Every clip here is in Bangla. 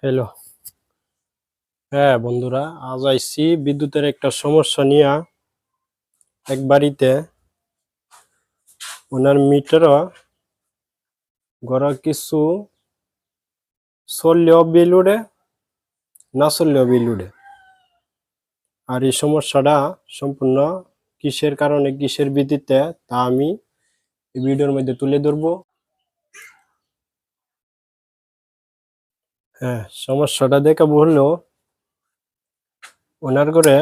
হ্যালো। হ্যাঁ বন্ধুরা, আজ আইছি বিদ্যুতের একটা সমস্যা নিয়ে। এক বাড়িতে ওনার মিটার গড়া কিছু চললেও বিল উঠে, না চললেও বিল উঠে। আর এই সমস্যাটা সম্পূর্ণ কিসের কারণে, কিসের ভিত্তিতে, তা আমি এই ভিডিওর মধ্যে তুলে ধরবো। হ্যাঁ, সমস্যাটা দেখা বললো ওনার করে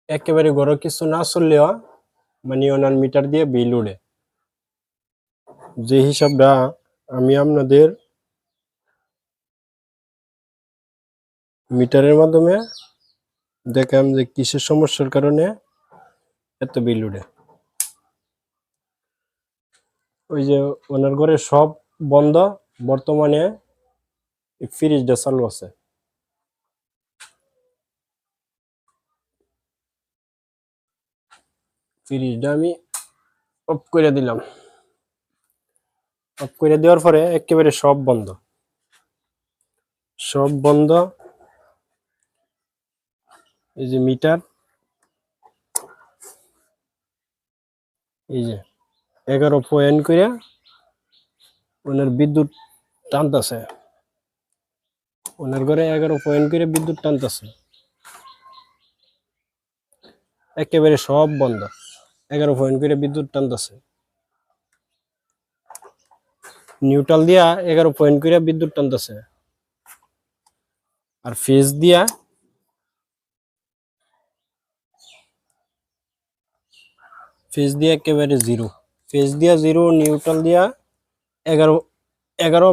একেবারে গড় কিছু না চললেও মানে ওনার মিটার দিয়ে বিল উঠে। যে হিসাবটা আমি আপনাদের মিটারের মাধ্যমে দেখলাম যে কিসের সমস্যার কারণে এত বিল উঠে। ওই যে ওনার ঘরে সব বন্ধ, বর্তমানে ফ্রিজটা চালু আছে। ফ্রিজটা আমি অফ করে দিলাম। অফ করে দেওয়ার পরে একেবারে সব বন্ধ, সব বন্ধ। এই যে মিটার, এই যে 11 পয়েন্ট করে ওনার বিদ্যুৎ টানতেছে। ওনার ঘরে 11 পয়েন্ট করে বিদ্যুৎ টানতেছে, একেবারে সব বন্ধ। 11 পয়েন্ট করে বিদ্যুৎ টানতেছে। নিউট্রাল দিয়া 11 পয়েন্ট করে বিদ্যুৎ টানতেছে, আর ফেজ দিয়া একেবারে জিরো। ফেজ দিয়া জিরো, নিউট্রাল দিয়া 11 11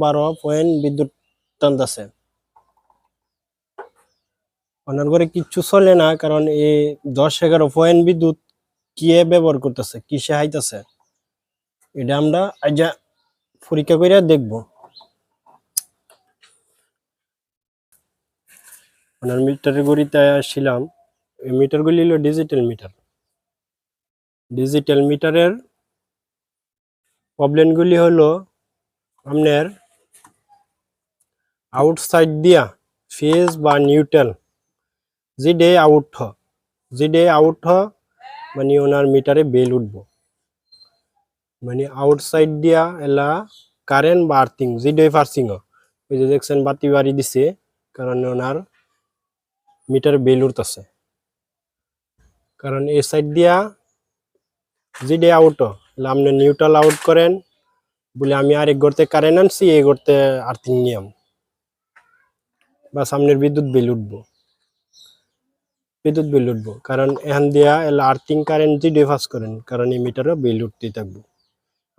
12 পয়েন্ট বিদ্যুৎ টানতেছে। ওনার ঘরে কিচ্ছু চলে না, কারণ এই 10-11 পয়েন্ট বিদ্যুৎ কি ব্যবহার করতেছে, কিসে হাইতেছে, এটা আমরা আজ পরীক্ষা করে দেখব। ওনার মিটারের গড়িতে আসছিলাম। এই মিটারগুলি হলো ডিজিটাল মিটার। ডিজিটাল মিটারের প্রবলেমগুলি হলো আপনার আউটসাইড দিয়া ফেজ বা নিউট্রাল যেডে আউট মানে ওনার মিটারে বেল উঠবো। মানে আউটসাইড দিয়া এলা কারেন্ট বা আর্থিং যেডে ফার্সিং, ওই যে দেখছেন বাতি বাড়ি দিছে, কারণ ওনার মিটারে বেল উঠতেছে। কারণ এই সাইড দিয়া যেডে আউট, আপনি নিউট্রাল আউট করেন বলে আমি আরেক গড়তে কারেন্ট আনছি, এই গড়তে আর্থিং নিয়ম বা সামনের বিদ্যুৎ বিল উঠবো। কারণ এখান দিয়া এলা আর্থিং কারেন্ট যেডে ফাস করেন, কারণ এই মিটারও বিল উঠতেই থাকবো।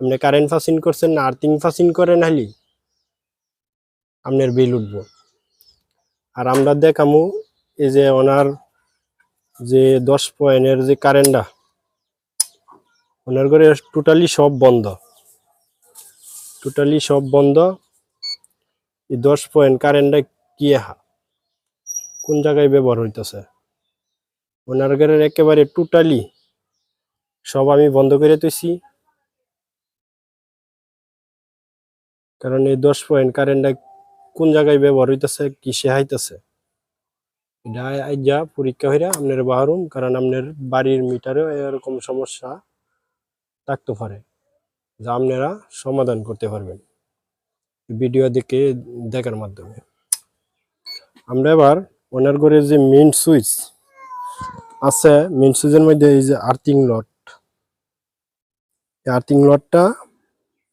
আপনি কারেন্ট ফাসিং করছেন না আর্থিং ফাসিং করেন, হালি আপনার বিল উঠবো। আর আমরা দেখামু এই যে ওনার যে 10 পয়েন্টের যে কারেন্টটা, ওনার ঘরে টোটালি সব বন্ধ, এই 10 পয়েন্ট কারেন্টটা কি কোন জায়গায় ব্যবহার হইতেছে। ওনার ঘরের একেবারে টোটালি সব আমি বন্ধ করে তুইছি, কারণ এই 10 পয়েন্ট কারেন্টটা কোন জায়গায় ব্যবহার হইতেছে, কিসে হাইতেছে, এটা আইজা পরীক্ষা হইরা আপনার বাহারুম। কারণ আপনার বাড়ির মিটারেও এরকম সমস্যা থাকতে পারে, যা আপনারা সমাধান করতে পারবেন ভিডিও দেখে দেখার মাধ্যমে। আমরা এবার ওনার ঘরে যে মেইন সুইচ আছে, মেইন সুইচের মধ্যে এই যে আর্থিং লটটা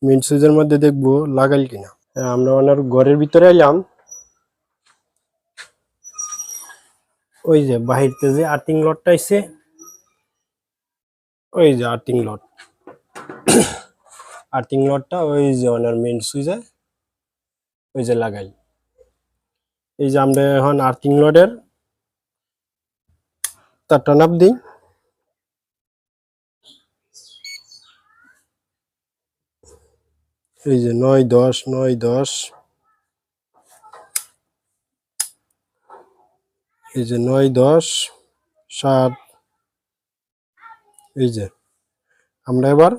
মেইন সুইচের মধ্যে দেখবো লাগাইল কিনা। আমরা ওনার ঘরের ভিতরে এলাম। ওই যে বাহিরতে যে আর্থিং লটটা আছে, ওই যে আর্থিং লটটা ওই যে ওনার মেইন সুইচে ওই যে লাগাই। এই যে আমরা এখন আর্থিং লটের তারটা নাপ দিই। এই যে 9-10 এই যে 9-10-7। এই যে আমরা এবার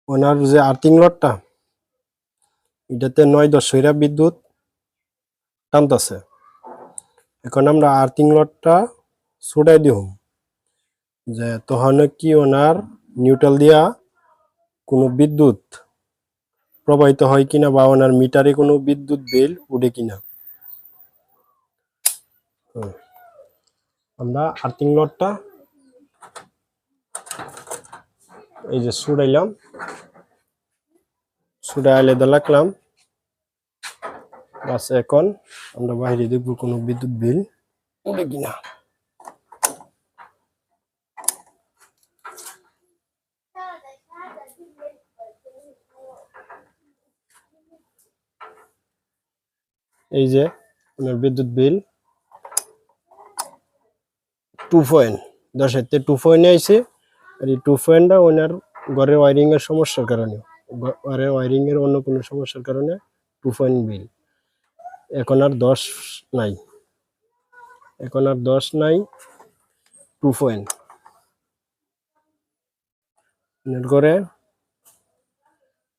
ওনার যে আর্থিং রডটা এটাতে 9-10 হইরা বিদ্যুৎ টানতেছে। এখন আমরা আর্থিং রডটা ছুটাই দিই যে তখন কি ওনার নিউট্রাল দিয়া কোনো বিদ্যুৎ প্রবাহিত হয় কিনা বা ওনার মিটারে কোনো বিদ্যুৎ বিল উঠে কিনা। আমরা আর্থিং রডটা এই যে ছুটাইলাম, ছুটাই আলাদা রাখলাম। বাস এখন আমরা বাইরে দেখব কোনো বিদ্যুৎ বিল উঠে কিনা। এই যে ওনার বিদ্যুৎ বিল 2.10 2 আইছে। আর এই 2 ওনার ঘরের ওয়ারিং এর সমস্যার কারণে, ঘরের ওয়ারিং এর অন্য কোনো সমস্যার কারণে 2 বিল। এখন আর 10 নাই, এখন আর 10 নাই, 2 ওনার ঘরে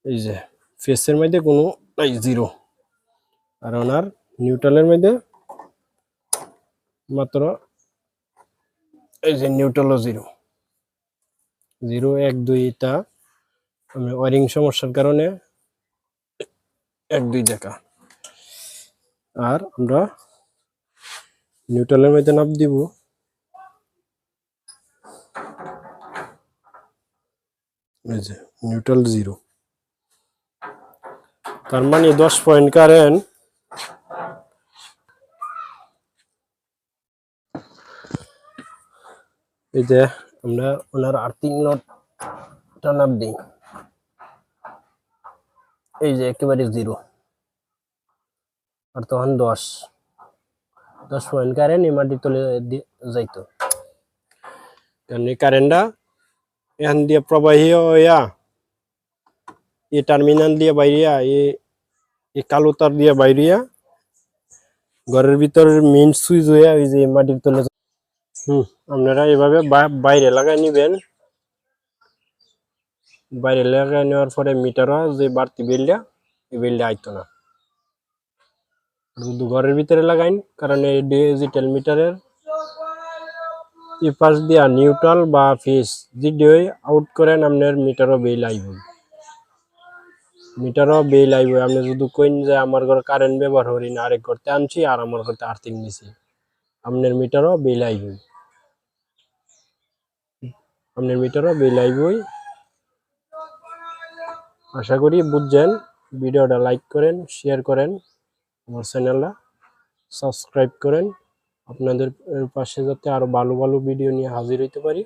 এই যে ফেসের মধ্যে কোনো নাই, 0। আর ওনার নিউট্রালের মধ্যে মাত্র এই যে নিউট্রালও 0 0 1 2 এটা আমি ওয়ারিং সমস্যার কারণে 1 2 দেখা। আর আমরা নিউট্রালের মধ্যে নাপ দিব এই যে নিউট্রাল 0। তার মানে 10 পয়েন্ট কারেন্ট এই যে আমরা ওনার আর্থিং নটটা নাপ দিই, এই যে একেবারে 0। আর তখন 10 পয়েন্ট কারেন্ট এই মাটি তলে যাইতো। কারণ এই কারেন্টটা এখান দিয়ে প্রবাহী হইয়া এই টার্মিনাল দিয়ে বাইরিয়া এই কালো তার দিয়ে বাইরিয়া ঘরের ভিতরের মেইন সুইচ হইয়া ওই যে মাটির তলে। আপনারা এভাবে বাইরে লাগাই নিবেন। বাইরে লাগাই নেওয়ার পরে মিটারও যে বাড়তি বিলটা, এই বিলটা আইতো না। শুধু ঘরের ভিতরে লাগাইন, কারণ এই ডিজিটাল মিটারের এই পাশ দিয়া নিউট্রাল বা ফেজ যদি আউট করেন আপনার মিটারও বিল আইব, মিটারও বিল আইব। আপনি যদি কইন যে আমার ঘরে কারেন্ট ব্যবহার করি না, আরেক করতে আনছি আর আমার করতে আর্থিং নিছি, আপনার মিটারও বিল আইব, আপনার মিটারও বিল আইবই। আশা করি বুঝছেন। ভিডিওটা লাইক করেন, শেয়ার করেন, আমার চ্যানেলটা সাবস্ক্রাইব করেন। আপনাদের পাশে যাতে আরো ভালো ভালো ভিডিও নিয়ে হাজির হইতে পারি,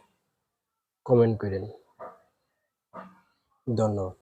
কমেন্ট করেন। ধন্যবাদ।